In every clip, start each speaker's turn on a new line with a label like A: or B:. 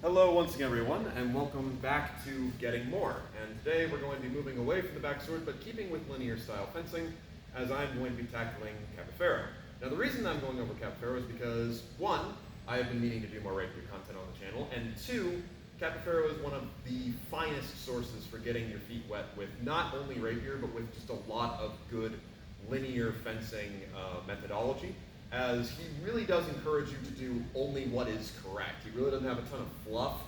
A: Hello once again everyone, and welcome back to Getting More. And today we're going to be moving away from the backsword, but keeping with linear style fencing, as I'm going to be tackling Capoferro. Now the reason I'm going over Capoferro is because, one, I have been meaning to do more rapier content on the channel, and two, Capoferro is one of the finest sources for getting your feet wet with not only rapier, but with just a lot of good linear fencing methodology, as he really does encourage you to do only what is correct. He really doesn't have a ton of fluff.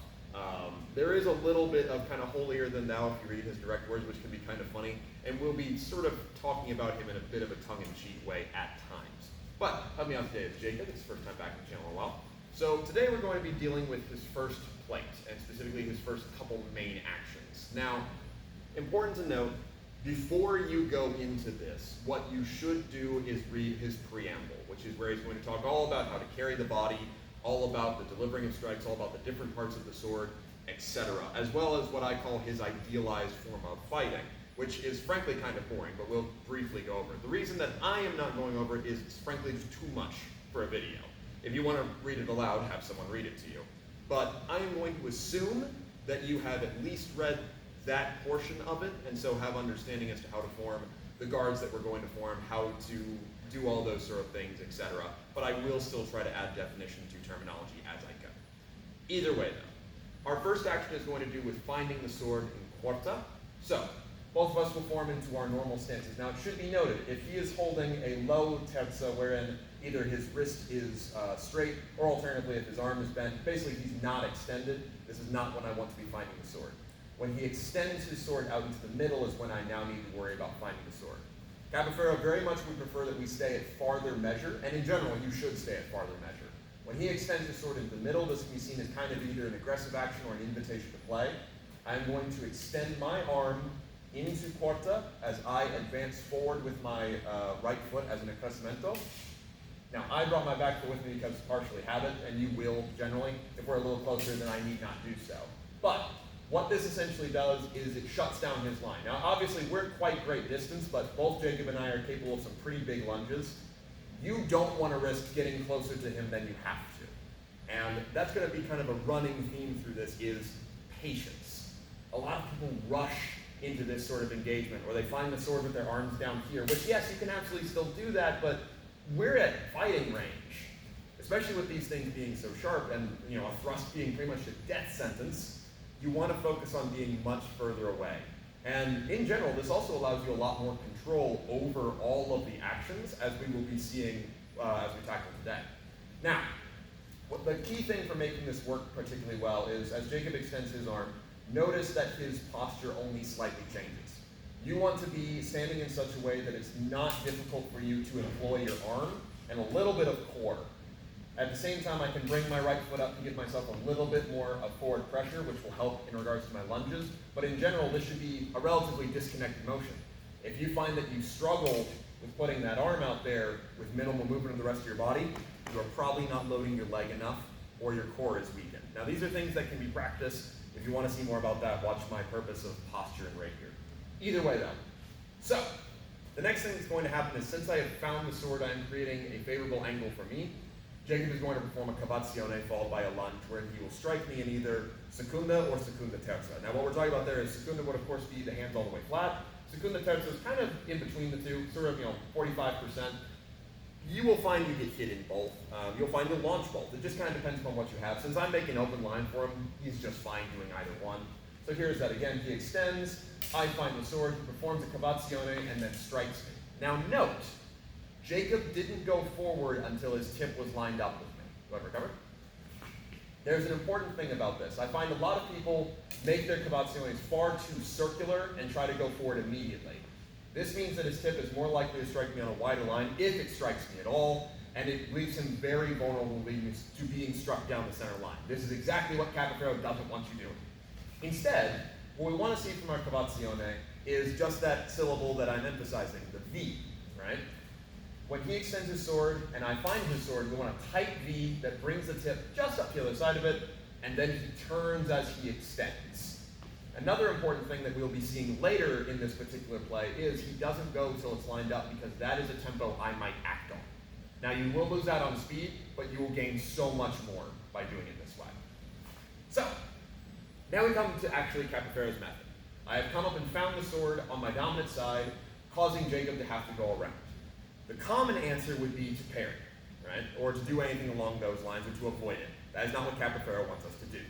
A: There is a little bit of kind of holier than thou if you read his direct words, which can be kind of funny, and we'll be sort of talking about him in a bit of a tongue-in-cheek way at times. But help me out today is Jacob. It's his first time back in the channel in a while. So today we're going to be dealing with his first plate, and specifically his first couple main actions. Now, important to note, before you go into this, what you should do is read his preamble, which is where he's going to talk all about how to carry the body, all about the delivering of strikes, all about the different parts of the sword, etc., as well as what I call his idealized form of fighting, which is frankly kind of boring, but we'll briefly go over it. The reason that I am not going over it is frankly just too much for a video. If you want to read it aloud, have someone read it to you. But I am going to assume that you have at least read that portion of it, and so have understanding as to how to form the guards that we're going to form, how to do all those sort of things, etc. But I will still try to add definition to terminology as I go. Either way though, our first action is going to do with finding the sword in Quarta. So, both of us will form into our normal stances. Now it should be noted, if he is holding a low terza wherein either his wrist is straight, or alternatively if his arm is bent, basically he's not extended, this is not when I want to be finding the sword. When he extends his sword out into the middle is when I now need to worry about finding the sword. Capoferro very much would prefer that we stay at farther measure, and in general you should stay at farther measure. When he extends his sword into the middle, this can be seen as kind of either an aggressive action or an invitation to play. I'm going to extend my arm into Quarta as I advance forward with my right foot as an accrescimento. Now I brought my back foot with me because it's partially habit, and you will generally. If we're a little closer, then I need not do so. But what this essentially does is it shuts down his line. Now obviously we're at quite great distance, but both Jacob and I are capable of some pretty big lunges. You don't want to risk getting closer to him than you have to. And that's going to be kind of a running theme through this is patience. A lot of people rush into this sort of engagement, or they find the sword with their arms down here, which yes, you can absolutely still do that, but we're at fighting range. Especially with these things being so sharp and a thrust being pretty much a death sentence, you want to focus on being much further away. And in general, this also allows you a lot more control over all of the actions, as we will be seeing as we tackle today. Now, what the key thing for making this work particularly well is, as Jacob extends his arm, notice that his posture only slightly changes. You want to be standing in such a way that it's not difficult for you to employ your arm and a little bit of core. At the same time, I can bring my right foot up to give myself a little bit more of forward pressure, which will help in regards to my lunges. But in general, this should be a relatively disconnected motion. If you find that you struggle with putting that arm out there with minimal movement of the rest of your body, you are probably not loading your leg enough, or your core is weakened. Now these are things that can be practiced. If you want to see more about that, watch my purpose of posture and rapier. Either way though. So, the next thing that's going to happen is, since I have found the sword, I am creating a favorable angle for me. Jacob is going to perform a cavazione followed by a lunge, where he will strike me in either Secunda or Secunda terza. Now what we're talking about there is Secunda would of course be the hands all the way flat. Secunda terza is kind of in between the two, sort of 45%. You will find you get hit in both. You'll find you'll launch both. It just kind of depends upon what you have. Since I'm making open line for him, he's just fine doing either one. So here's that again. He extends, I find the sword, he performs a cavazione, and then strikes me. Now note, Jacob didn't go forward until his tip was lined up with me. Do I recover? There's an important thing about this. I find a lot of people make their cavaziones far too circular and try to go forward immediately. This means that his tip is more likely to strike me on a wider line, if it strikes me at all, and it leaves him very vulnerable to being struck down the center line. This is exactly what Capoferro doesn't want you doing. Instead, what we want to see from our cavazione is just that syllable that I'm emphasizing, the V, right? When he extends his sword and I find his sword, we want a tight V that brings the tip just up the other side of it, and then he turns as he extends. Another important thing that we'll be seeing later in this particular play is he doesn't go until it's lined up, because that is a tempo I might act on. Now you will lose out on speed, but you will gain so much more by doing it this way. So, now we come to actually Capoferro's method. I have come up and found the sword on my dominant side, causing Jacob to have to go around. The common answer would be to parry, right? Or to do anything along those lines, or to avoid it. That is not what Capoferro wants us to do.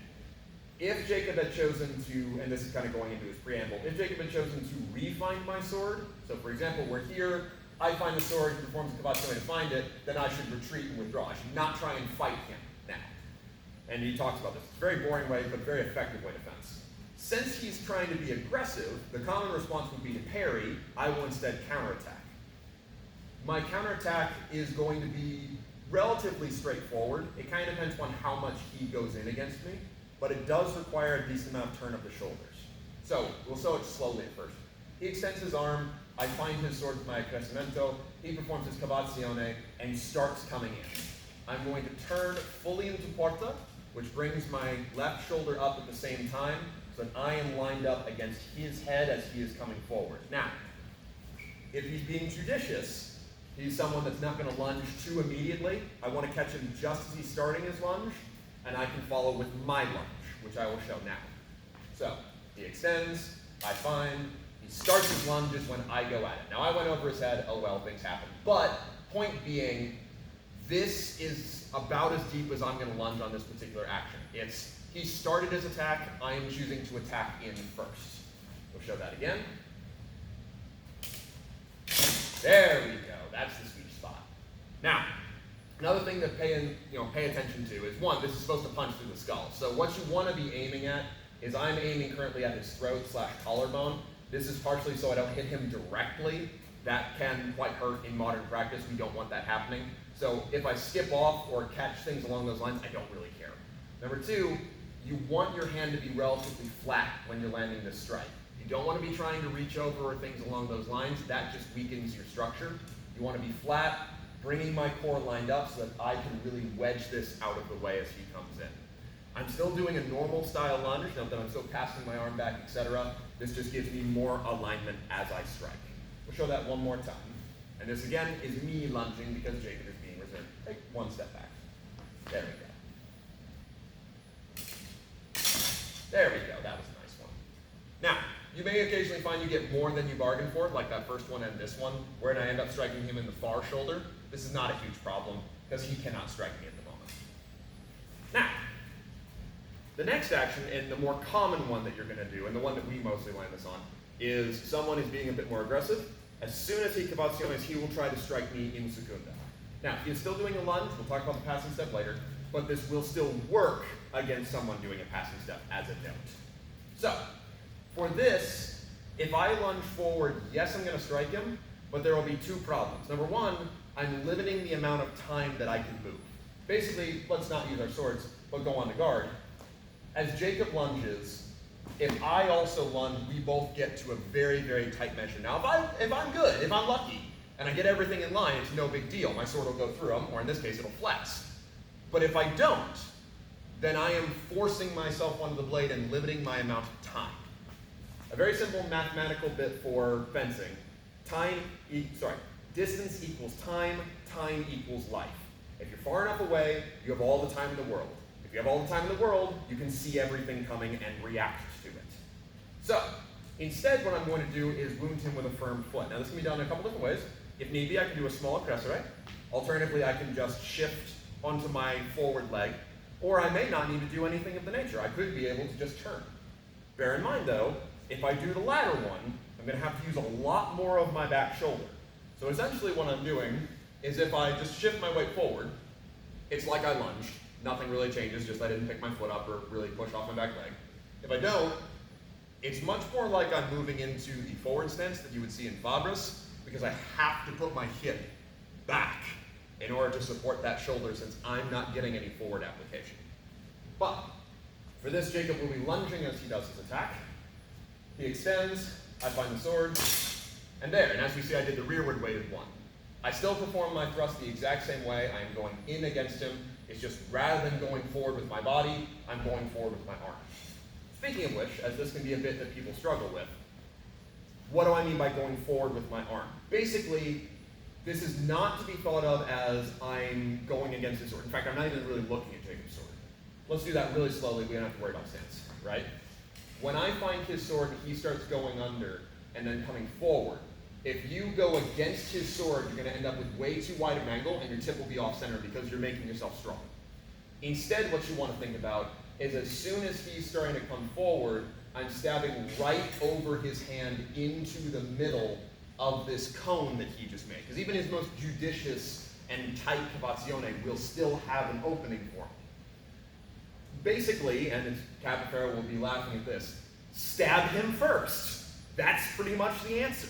A: If Jacob had chosen to, and this is kind of going into his preamble, if Jacob had chosen to re-find my sword, so for example, we're here, I find the sword, he performs a cavazione to find it, then I should retreat and withdraw. I should not try and fight him now. And he talks about this. It's a very boring way, but very effective way to fence. Since he's trying to be aggressive, the common response would be to parry. I will instead counterattack. My counterattack is going to be relatively straightforward. It kind of depends on how much he goes in against me, but it does require a decent amount of turn of the shoulders. So, we'll show it slowly at first. He extends his arm, I find his sword with my accrescimento, he performs his cavazione, and starts coming in. I'm going to turn fully into Quarta, which brings my left shoulder up at the same time, so that I am lined up against his head as he is coming forward. Now, if he's being judicious, he's someone that's not going to lunge too immediately. I want to catch him just as he's starting his lunge, and I can follow with my lunge, which I will show now. So, he extends, I find, he starts his lunges when I go at it. Now, I went over his head, oh well, things happen. But, point being, this is about as deep as I'm going to lunge on this particular action. He started his attack, I am choosing to attack in first. We'll show that again. There we go, that's the sweet spot. Now, another thing to pay attention to is, one, this is supposed to punch through the skull. So what you want to be aiming at is I'm aiming currently at his throat/collarbone. This is partially so I don't hit him directly. That can quite hurt in modern practice. We don't want that happening. So if I skip off or catch things along those lines, I don't really care. Number two, you want your hand to be relatively flat when you're landing this strike. You don't want to be trying to reach over or things along those lines. That just weakens your structure. You want to be flat, bringing my core lined up so that I can really wedge this out of the way as he comes in. I'm still doing a normal style lunge, note that I'm still passing my arm back, etc. This just gives me more alignment as I strike. We'll show that one more time. And this again is me lunging because Jacob is being reserved. Take one step back. There we go. There we go, that was a nice one. Now, you may occasionally find you get more than you bargained for, like that first one and this one, where I end up striking him in the far shoulder. This is not a huge problem, because he cannot strike me at the moment. Now, the next action, and the more common one that you're going to do, and the one that we mostly land this on, is someone is being a bit more aggressive. As soon as he cavaziones, he will try to strike me in Secunda. Now, he is still doing a lunge, we'll talk about the passing step later, but this will still work against someone doing a passing step as a note. So, for this, if I lunge forward, yes, I'm going to strike him, but there will be two problems. Number one, I'm limiting the amount of time that I can move. Basically, let's not use our swords, but go on to guard. As Jacob lunges, if I also lunge, we both get to a very, very tight measure. Now, if I'm good, if I'm lucky, and I get everything in line, it's no big deal. My sword will go through them, or in this case, it'll flex. But if I don't, then I am forcing myself onto the blade and limiting my amount of time. A very simple mathematical bit for fencing. Distance equals time, time equals life. If you're far enough away, you have all the time in the world. If you have all the time in the world, you can see everything coming and react to it. So, instead what I'm going to do is wound him with a firm foot. Now this can be done in a couple different ways. If need be, I can do a small accrescere. Alternatively, I can just shift onto my forward leg, or I may not need to do anything of the nature. I could be able to just turn. Bear in mind though, if I do the latter one, I'm going to have to use a lot more of my back shoulder. So essentially what I'm doing is if I just shift my weight forward, it's like I lunged. Nothing really changes, just I didn't pick my foot up or really push off my back leg. If I don't, it's much more like I'm moving into the forward stance that you would see in Fabris, because I have to put my hip back in order to support that shoulder since I'm not getting any forward application. But for this, Jacob will be lunging as he does his attack. He extends, I find the sword, and there. And as we see, I did the rearward weighted one. I still perform my thrust the exact same way. I am going in against him. It's just rather than going forward with my body, I'm going forward with my arm. Speaking of which, as this can be a bit that people struggle with, what do I mean by going forward with my arm? Basically, this is not to be thought of as I'm going against his sword. In fact, I'm not even really looking at Jacob's sword. let's do that really slowly. We don't have to worry about stance, right? When I find his sword and he starts going under and then coming forward, if you go against his sword, you're going to end up with way too wide of an angle and your tip will be off center because you're making yourself strong. Instead, what you want to think about is as soon as he's starting to come forward, I'm stabbing right over his hand into the middle of this cone that he just made. Because even his most judicious and tight cavazione will still have an opening for him. Basically, and Capoferro will be laughing at this, stab him first. That's pretty much the answer.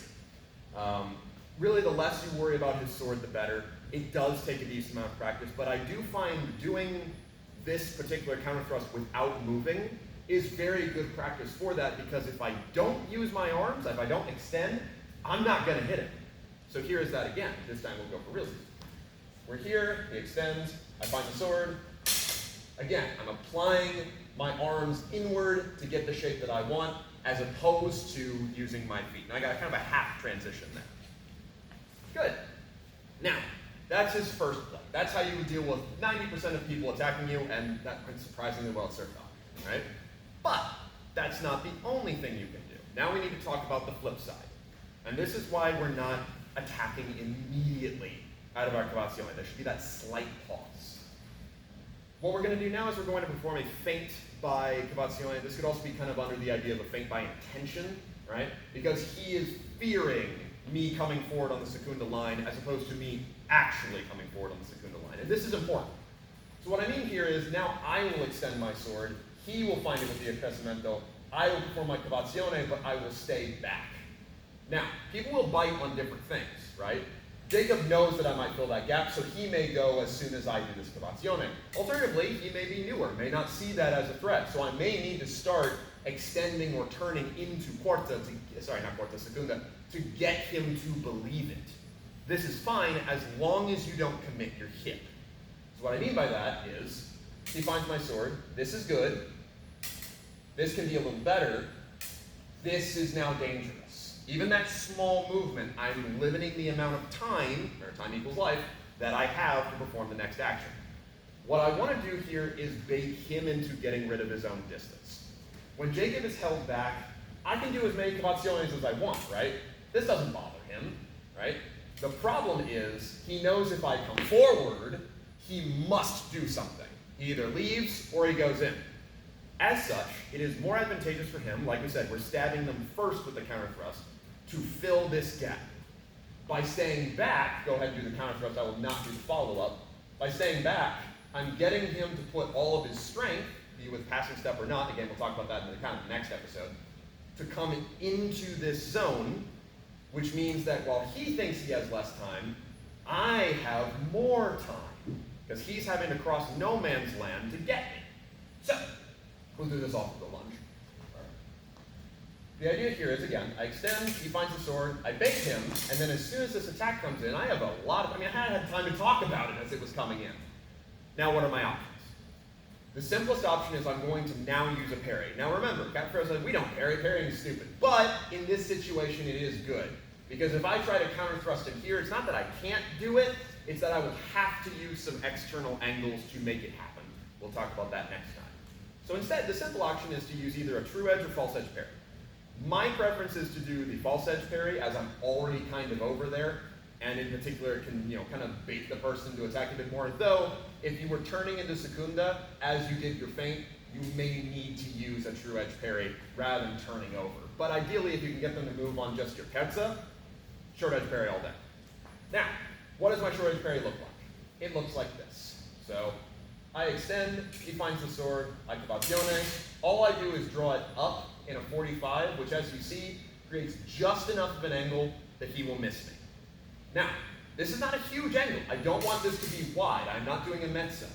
A: Really, the less you worry about his sword, the better. It does take a decent amount of practice, but I do find doing this particular counter thrust without moving is very good practice for that, because if I don't use my arms, if I don't extend, I'm not going to hit him. So here is that again. This time we'll go for realsies. We're here, he extends, I find the sword. Again, I'm applying my arms inward to get the shape that I want, as opposed to using my feet. And I got kind of a half transition there. Good. Now, that's his first play. That's how you would deal with 90% of people attacking you, and that went surprisingly well at Surf, right? But that's not the only thing you can do. Now we need to talk about the flip side. And this is why we're not attacking immediately out of our cavazione. There should be that slight pause. What we're going to do now is we're going to perform a feint by cavazione. This could also be kind of under the idea of a feint by intention, right? Because he is fearing me coming forward on the Secunda line as opposed to me actually coming forward on the Secunda line. And this is important. So what I mean here is now I will extend my sword, he will find it with the accrescimento, I will perform my cavazione, but I will stay back. Now, people will bite on different things, right? Jacob knows that I might fill that gap, so he may go as soon as I do this cavazione. Alternatively, he may be newer, may not see that as a threat, so I may need to start extending or turning into Quarta, Secunda, to get him to believe it. This is fine as long as you don't commit your hip. So what I mean by that is, he finds my sword, this is good, this can be a little better, this is now dangerous. Even that small movement, I'm limiting the amount of time, or time equals life, that I have to perform the next action. What I want to do here is bait him into getting rid of his own distance. When Jacob is held back, I can do as many cavaziones as I want, right? This doesn't bother him, right? The problem is, he knows if I come forward, he must do something. He either leaves or he goes in. As such, it is more advantageous for him, like we said, we're stabbing them first with the counter thrust, to fill this gap. By staying back, go ahead and do the counter thrust, I will not do the follow-up. By staying back, I'm getting him to put all of his strength, be with passing step or not, again, we'll talk about that in the kind of next episode, to come into this zone, which means that while he thinks he has less time, I have more time, because he's having to cross no man's land to get me. So, we'll do this off of the lunge. The idea here is, again, I extend, he finds the sword, I bait him, and then as soon as this attack comes in, I have a lot of, I hadn't had time to talk about it as it was coming in. Now what are my options? The simplest option is I'm going to now use a parry. Now remember, Capoferro said we don't parry, parrying is stupid. But in this situation, it is good. Because if I try to counter thrust him here, it's not that I can't do it, it's that I will have to use some external angles to make it happen. We'll talk about that next time. So instead, the simple option is to use either a true edge or false edge parry. My preference is to do the false edge parry, as I'm already kind of over there, and in particular it can kind of bait the person to attack a bit more. Though, if you were turning into Secunda, as you did your feint, you may need to use a true edge parry rather than turning over. But ideally, if you can get them to move on just your Quarta, short edge parry all day. Now, what does my short edge parry look like? It looks like this. So, I extend, he finds the sword, I cavazione. All I do is draw it up in a 45, which as you see, creates just enough of an angle that he will miss me. Now, this is not a huge angle. I don't want this to be wide. I'm not doing a mezza.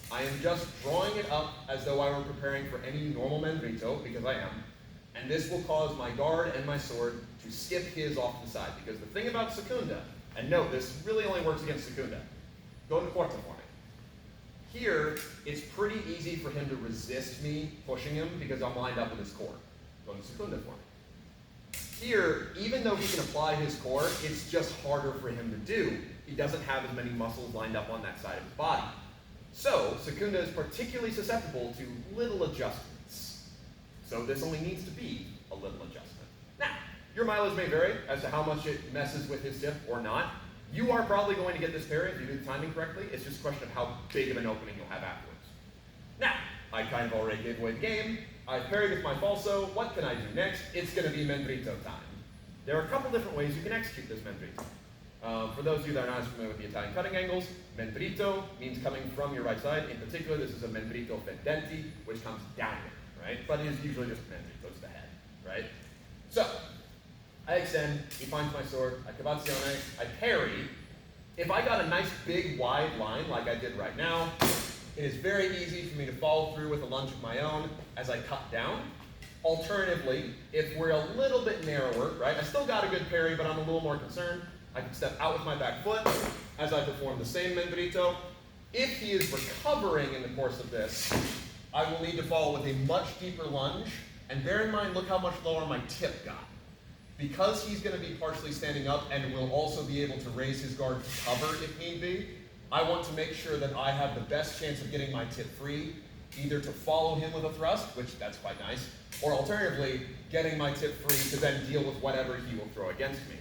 A: I am just drawing it up as though I were preparing for any normal mendrito, because I am. And this will cause my guard and my sword to skip his off the side. Because the thing about Secunda, and note, this really only works against Secunda. Go into Quarta for me. Here, it's pretty easy for him to resist me pushing him because I'm lined up with his core. Go into Secunda for me. Here, even though he can apply his core, it's just harder for him to do. He doesn't have as many muscles lined up on that side of his body. So, Secunda is particularly susceptible to little adjustments. So this only needs to be a little adjustment. Now, your mileage may vary as to how much it messes with his tip or not. You are probably going to get this parry if you do the timing correctly. It's just a question of how big of an opening you'll have afterwards. Now, I kind of already gave away the game. I've parried with my falso. What can I do next? It's going to be Mendrito time. There are a couple different ways you can execute this Mendrito. For those of you that are not as familiar with the Italian cutting angles, Mendrito means coming from your right side. In particular, this is a Mendrito fendenti, which comes downward, right? But it is usually just Mendrito, it's the head, right? So, I extend, he finds my sword, I cavazione, I parry. If I got a nice big wide line like I did right now, it is very easy for me to follow through with a lunge of my own as I cut down. Alternatively, if we're a little bit narrower, right, I still got a good parry, but I'm a little more concerned, I can step out with my back foot as I perform the same Mendrito. If he is recovering in the course of this, I will need to follow with a much deeper lunge, and bear in mind, look how much lower my tip got. Because he's going to be partially standing up and will also be able to raise his guard to cover if need be, I want to make sure that I have the best chance of getting my tip free, either to follow him with a thrust, which that's quite nice, or alternatively, getting my tip free to then deal with whatever he will throw against me.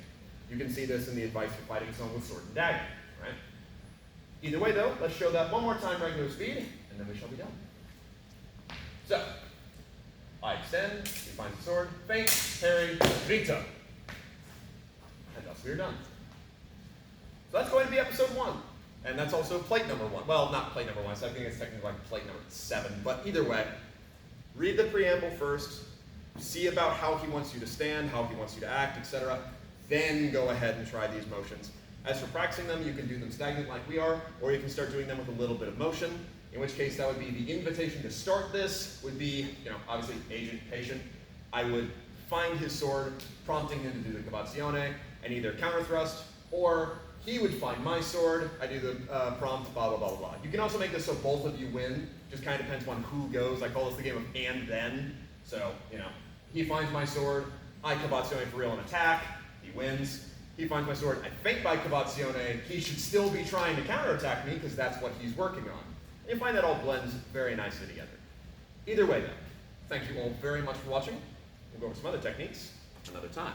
A: You can see this in the advice for fighting someone with sword and dagger, right? Either way though, let's show that one more time regular speed, and then we shall be done. So, I extend, he finds the sword, feint, parry, Mendrito. And thus we are done. So that's going to be episode 1. And that's also plate number 1. Well, not plate number 1, so I think it's technically like plate number 7. But either way, read the preamble first, see about how he wants you to stand, how he wants you to act, etc. Then go ahead and try these motions. As for practicing them, you can do them stagnant like we are, or you can start doing them with a little bit of motion, in which case that would be the invitation to start this would be, obviously agent, patient. I would find his sword, prompting him to do the cavazione, and either counter thrust, or he would find my sword, I do the prompt, blah, blah, blah, blah. You can also make this so both of you win, just kind of depends on who goes. I call this the game of and then. So, he finds my sword, I cavazione for real and attack, he wins. He finds my sword, I feint by cavazione, he should still be trying to counterattack me because that's what he's working on. And you find that all blends very nicely together. Either way though, thank you all very much for watching. We'll go over some other techniques another time.